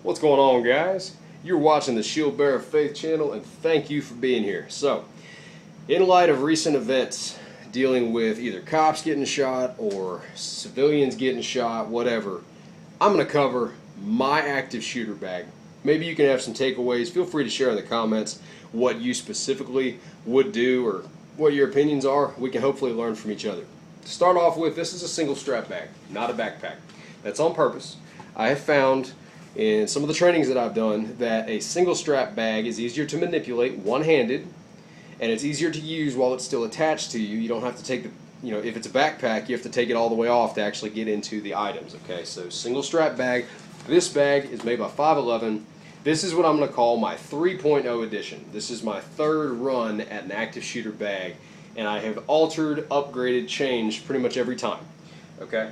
What's going on, guys? You're watching the Shieldbearer Faith channel, and thank you for being here. So, in light of recent events dealing with either cops getting shot or civilians getting shot, whatever, I'm going to cover my active shooter bag. Maybe you can have some takeaways. Feel free to share in the comments what you specifically would do or what your opinions are. We can hopefully learn from each other. To start off with, this is a single strap bag, not a backpack. That's on purpose. I have found in some of the trainings that I've done that a single strap bag is easier to manipulate one-handed, and it's easier to use while it's still attached to you. You don't have to take the, if it's a backpack, you have to take it all the way off to actually get into the items. Okay, so single strap bag. This bag is made by 511. This is what I'm going to call my 3.0 edition. This is my third run at an active shooter bag, and I have altered, upgraded, changed pretty much every time. Okay,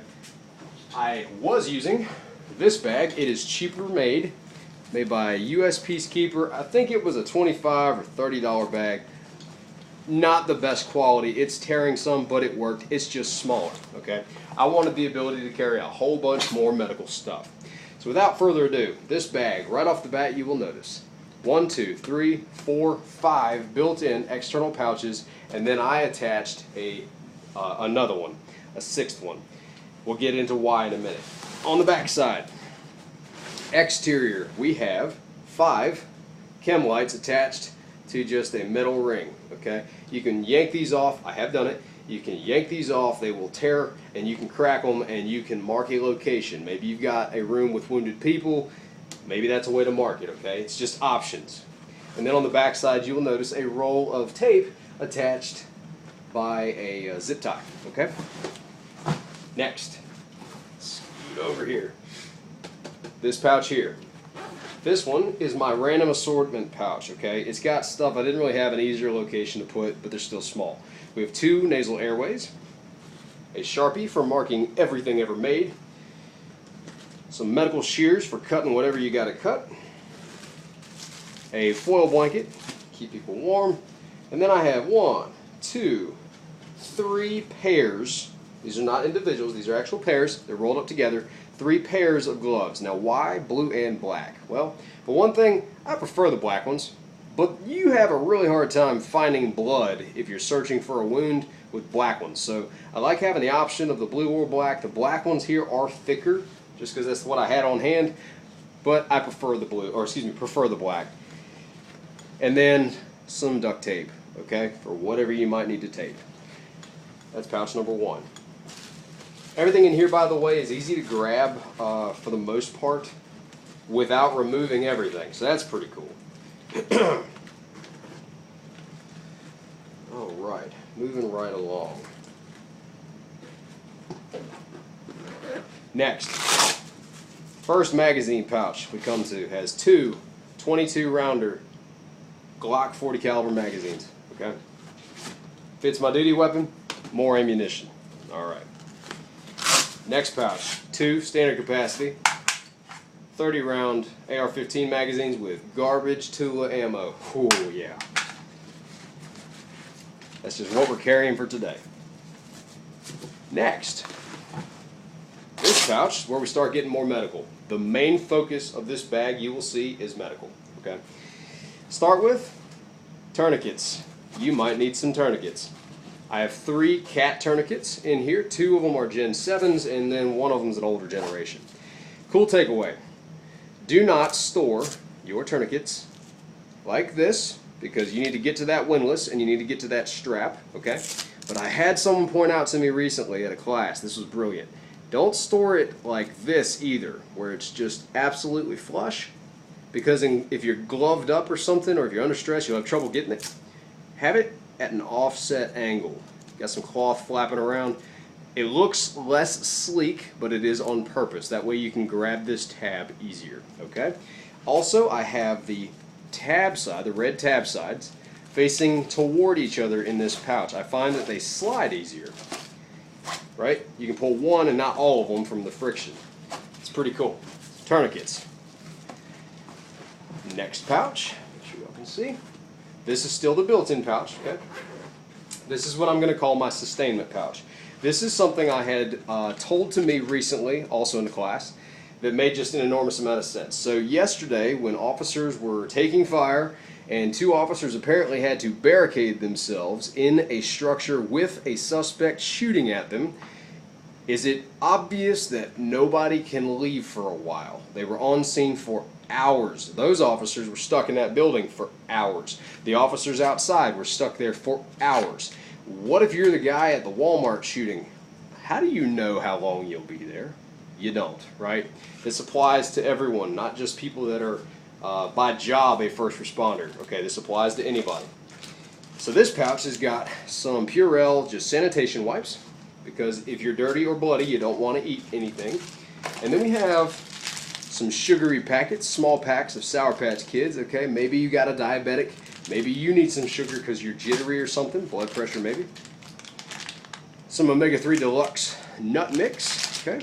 I was using this bag. It is cheaper made by US Peacekeeper. I think it was a $25 or $30 bag. Not the best quality. It's tearing some, but it worked. It's just smaller. Okay, I wanted the ability to carry a whole bunch more medical stuff. So without further ado, this bag, right off the bat, you will notice 1, 2, 3, 4, 5 built-in external pouches, and then I attached another one, a sixth one. We'll get into why in a minute. On the back side, exterior, we have 5 chem lights attached to just a metal ring. Okay, you can yank these off. I have done it. You can yank these off, they will tear, and you can crack them, and you can mark a location. Maybe you've got a room with wounded people. Maybe that's a way to mark it. Okay, it's just options. And then on the back side, you will notice a roll of tape attached by a zip tie. Okay. Next, scoot over here. This pouch here. This one is my random assortment pouch. Okay, it's got stuff I didn't really have an easier location to put, but they're still small. We have 2 nasal airways, a Sharpie for marking everything ever made, some medical shears for cutting whatever you got to cut, a foil blanket, keep people warm, and then I have 1, 2, 3 pairs. These are not individuals, these are actual pairs. They're rolled up together. 3 pairs of gloves. Now why blue and black? Well, for one thing, I prefer the black ones. But you have a really hard time finding blood if you're searching for a wound with black ones. So I like having the option of the blue or black. The black ones here are thicker, just because that's what I had on hand. But I prefer the blue, or excuse me, prefer the black. And then some duct tape, okay, for whatever you might need to tape. That's pouch number 1. Everything in here, by the way, is easy to grab for the most part without removing everything. So that's pretty cool. Alright, moving right along. Next, first magazine pouch we come to has 2 22 rounder Glock 40 caliber magazines. Okay, fits my duty weapon, more ammunition. Alright, next pouch, 2 standard capacity 30 round AR-15 magazines with garbage Tula ammo. Oh yeah. That's just what we're carrying for today. Next, this pouch is where we start getting more medical. The main focus of this bag, you will see, is medical. Okay. Start with tourniquets. You might need some tourniquets. I have 3 cat tourniquets in here. 2 of them are Gen 7s, and then 1 of them is an older generation. Cool takeaway. Do not store your tourniquets like this, because you need to get to that windlass and you need to get to that strap, okay? But I had someone point out to me recently at a class, this was brilliant. Don't store it like this either, where it's just absolutely flush, because if you're gloved up or something, or if you're under stress, you'll have trouble getting it. Have it at an offset angle. Got some cloth flapping around. It looks less sleek, but it is on purpose. That way you can grab this tab easier, okay? Also, I have the tab side, the red tab sides, facing toward each other in this pouch. I find that they slide easier, right? You can pull one and not all of them from the friction. It's pretty cool. Tourniquets. Next pouch, make sure y'all can see. This is still the built-in pouch, okay? This is what I'm going to call my sustainment pouch. This is something I had told to me recently, also in the class, that made just an enormous amount of sense. So yesterday, when officers were taking fire, and 2 officers apparently had to barricade themselves in a structure with a suspect shooting at them, is it obvious that nobody can leave for a while? They were on scene for hours. Those officers were stuck in that building for hours. The officers outside were stuck there for hours. What if you're the guy at the Walmart shooting? How do you know how long you'll be there? You don't, right? This applies to everyone, not just people that are by job a first responder. Okay, this applies to anybody. So this pouch has got some Purell, just sanitation wipes, because if you're dirty or bloody, you don't want to eat anything. And then we have some sugary packets, small packs of Sour Patch Kids. Okay, maybe you got a diabetic, maybe you need some sugar because you're jittery or something, blood pressure maybe. Some omega-3 Deluxe nut mix. Okay.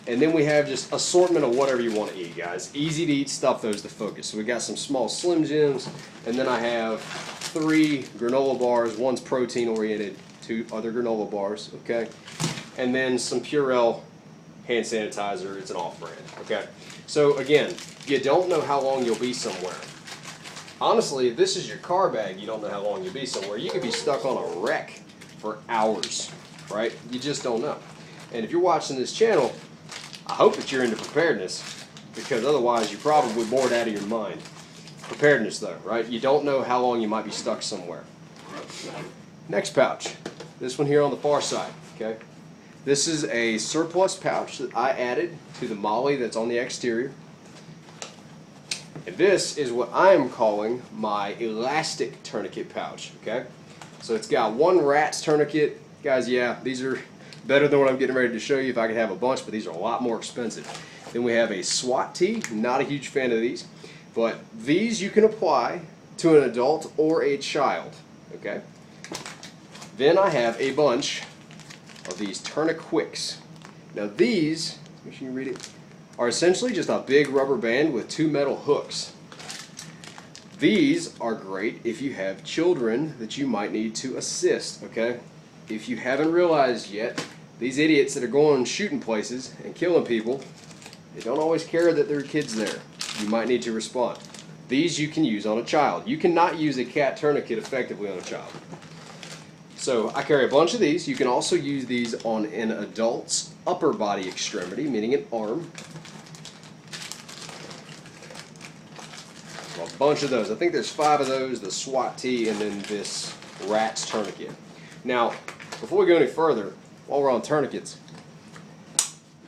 And then we have just assortment of whatever you want to eat, guys. Easy to eat stuff, those the focus. So we got some small Slim Jims, and then I have 3 granola bars. One's protein oriented, 2 other granola bars, okay? And then some Purell hand sanitizer. It's an off-brand, okay? So again, you don't know how long you'll be somewhere. Honestly, if this is your car bag, you don't know how long you'll be somewhere. You could be stuck on a wreck for hours, right? You just don't know. And if you're watching this channel, I hope that you're into preparedness, because otherwise you're probably bored out of your mind. Preparedness though, right? You don't know how long you might be stuck somewhere. Next pouch. This one here on the far side, okay? This is a surplus pouch that I added to the molly that's on the exterior. And this is what I am calling my elastic tourniquet pouch, okay? So it's got 1 rat's tourniquet. Guys, yeah, these are better than what I'm getting ready to show you if I could have a bunch, but these are a lot more expensive. Then we have a SWAT tee. Not a huge fan of these, but these you can apply to an adult or a child, okay? Then I have a bunch of these tourniquets. Now these, make sure you read it, are essentially just a big rubber band with 2 metal hooks. These are great if you have children that you might need to assist, okay? If you haven't realized yet, these idiots that are going shooting places and killing people, they don't always care that there are kids there. You might need to respond. These you can use on a child. You cannot use a cat tourniquet effectively on a child. So I carry a bunch of these. You can also use these on an adult's upper body extremity, meaning an arm. A bunch of those. I think there's 5 of those, the SWAT tee, and then this rat's tourniquet. Now, before we go any further, while we're on tourniquets,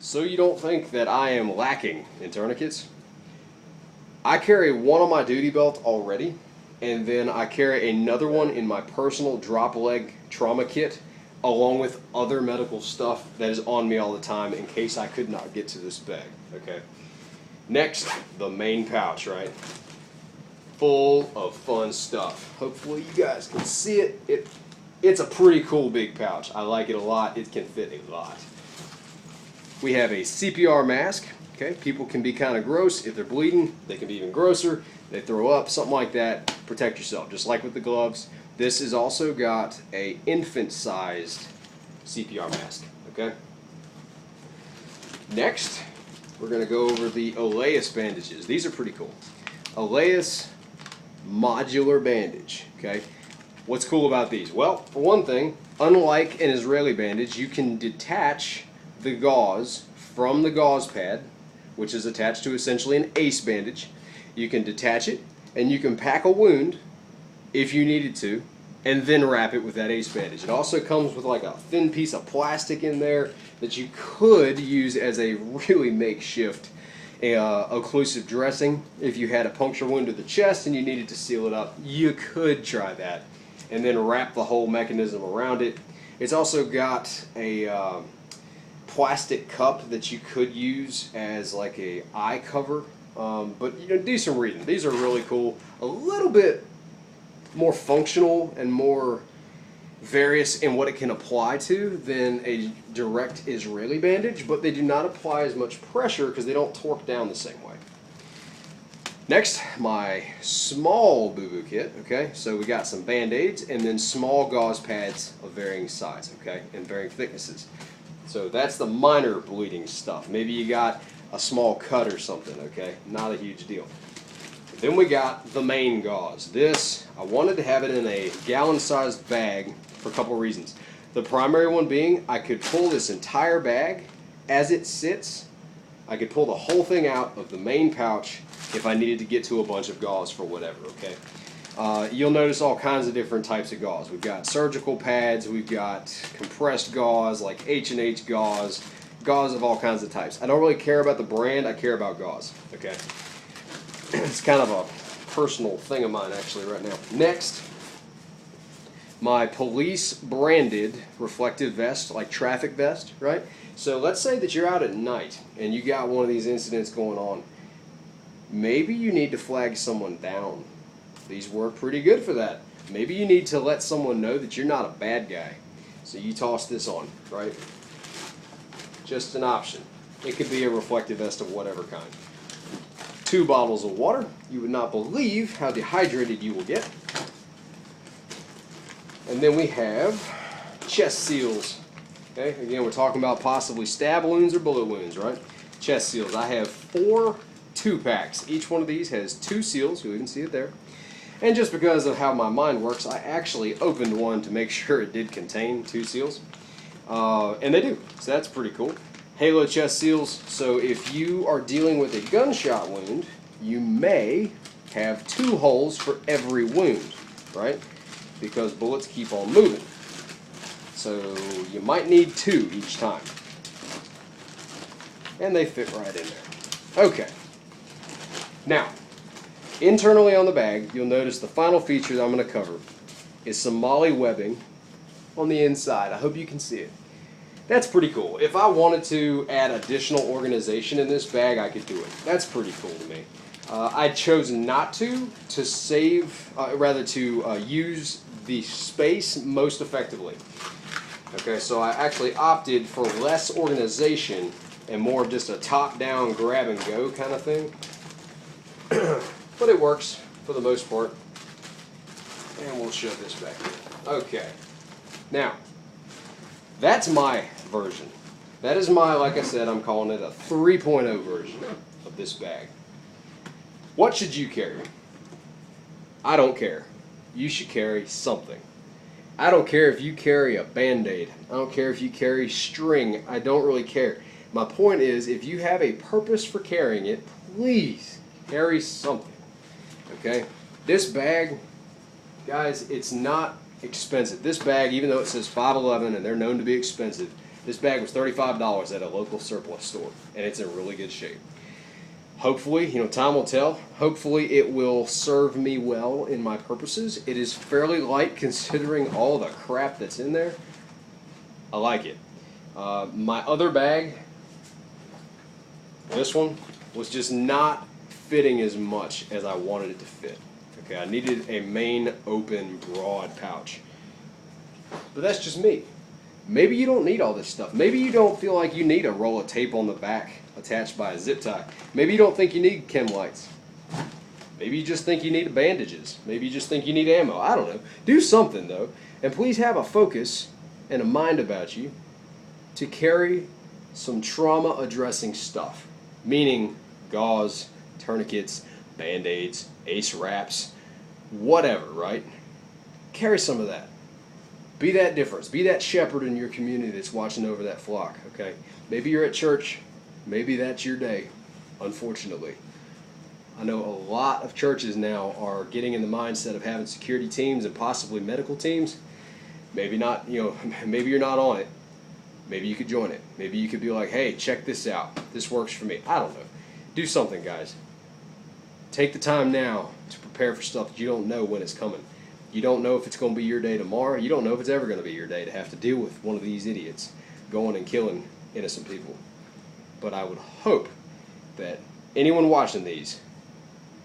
so you don't think that I am lacking in tourniquets, I carry one on my duty belt already, and then I carry another one in my personal drop leg trauma kit, along with other medical stuff that is on me all the time in case I could not get to this bag, okay? Next, the main pouch, right? Full of fun stuff. Hopefully you guys can see it. It's a pretty cool big pouch. I like it a lot. It can fit a lot. We have a CPR mask. Okay, people can be kind of gross. If they're bleeding, they can be even grosser. They throw up, something like that. Protect yourself, just like with the gloves. This has also got a infant-sized CPR mask. Okay. Next, we're going to go over the Oleus bandages. These are pretty cool. Oleus modular bandage. Okay. What's cool about these? Well, for one thing, unlike an Israeli bandage, you can detach the gauze from the gauze pad, which is attached to essentially an ACE bandage. You can detach it, and you can pack a wound if you needed to, and then wrap it with that ACE bandage. It also comes with like a thin piece of plastic in there that you could use as a really makeshift occlusive dressing. If you had a puncture wound to the chest and you needed to seal it up, you could try that, and then wrap the whole mechanism around it. It's also got a plastic cup that you could use as like a eye cover, but you know, do some reading. These are really cool, a little bit more functional and more various in what it can apply to than a direct Israeli bandage, but they do not apply as much pressure because they don't torque down the same way. Next, my small boo-boo kit, okay? So we got some Band-Aids and then small gauze pads of varying size, okay, and varying thicknesses. So that's the minor bleeding stuff. Maybe you got a small cut or something, okay? Not a huge deal. Then we got the main gauze. This, I wanted to have it in a gallon-sized bag for a couple reasons. The primary one being, I could pull this entire bag as it sits. I could pull the whole thing out of the main pouch if I needed to get to a bunch of gauze for whatever, okay? You'll notice all kinds of different types of gauze. We've got surgical pads, we've got compressed gauze, like H&H gauze, gauze of all kinds of types. I don't really care about the brand, I care about gauze, okay? It's kind of a personal thing of mine actually right now. Next, my police branded reflective vest, like traffic vest, right? So let's say that you're out at night and you got one of these incidents going on. Maybe you need to flag someone down. These work pretty good for that. Maybe you need to let someone know that you're not a bad guy. So you toss this on, right? Just an option. It could be a reflective vest of whatever kind. 2 bottles of water. You would not believe how dehydrated you will get. And then we have chest seals. Okay, again, we're talking about possibly stab wounds or bullet wounds, right? Chest seals. I have 4 2-packs. Each one of these has 2 seals. You can see it there. And just because of how my mind works, I actually opened one to make sure it did contain 2 seals. And they do, so that's pretty cool. Halo chest seals, so if you are dealing with a gunshot wound, you may have 2 holes for every wound, right? Because bullets keep on moving. So you might need 2 each time. And they fit right in there. Okay. Now, internally on the bag, you'll notice the final feature that I'm going to cover is some MOLLE webbing on the inside. I hope you can see it. That's pretty cool. If I wanted to add additional organization in this bag, I could do it. That's pretty cool to me. I chose not to save, use the space most effectively. Okay, so I actually opted for less organization and more of just a top-down grab-and-go kind of thing. But it works for the most part. And we'll shove this back in. Okay. Now, that's my version. That is my, like I said, I'm calling it a 3.0 version of this bag. What should you carry? I don't care. You should carry something. I don't care if you carry a Band-Aid. I don't care if you carry string. I don't really care. My point is, if you have a purpose for carrying it, please carry something. Okay? This bag, guys, it's not expensive. This bag, even though it says $5.11 and they're known to be expensive, this bag was $35 at a local surplus store, and it's in really good shape. Hopefully, time will tell. Hopefully it will serve me well in my purposes. It is fairly light considering all the crap that's in there. I like it. My other bag, this one, was just not fitting as much as I wanted it to fit. Okay, I needed a main, open, broad pouch. But that's just me. Maybe you don't need all this stuff. Maybe you don't feel like you need a roll of tape on the back attached by a zip tie. Maybe you don't think you need chem lights. Maybe you just think you need bandages. Maybe you just think you need ammo. I don't know. Do something, though. And please have a focus and a mind about you to carry some trauma-addressing stuff. Meaning gauze, tourniquets, Band-Aids, ace wraps, whatever, right? Carry some of that. Be that difference. Be that shepherd in your community that's watching over that flock, okay? Maybe you're at church. Maybe that's your day, unfortunately. I know a lot of churches now are getting in the mindset of having security teams and possibly medical teams. Maybe not, maybe you're not on it. Maybe you could join it. Maybe you could be like, hey, check this out. This works for me. I don't know. Do something, guys. Take the time now to prepare for stuff that you don't know when it's coming. You don't know if it's going to be your day tomorrow. You don't know if it's ever going to be your day to have to deal with one of these idiots going and killing innocent people. But I would hope that anyone watching these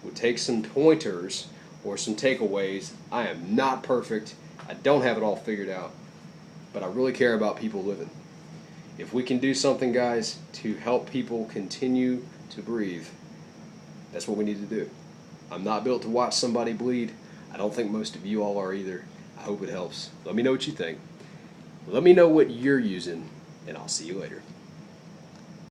would take some pointers or some takeaways. I am not perfect. I don't have it all figured out. But I really care about people living. If we can do something, guys, to help people continue to breathe, that's what we need to do. I'm not built to watch somebody bleed. I don't think most of you all are either. I hope it helps. Let me know what you think. Let me know what you're using, and I'll see you later.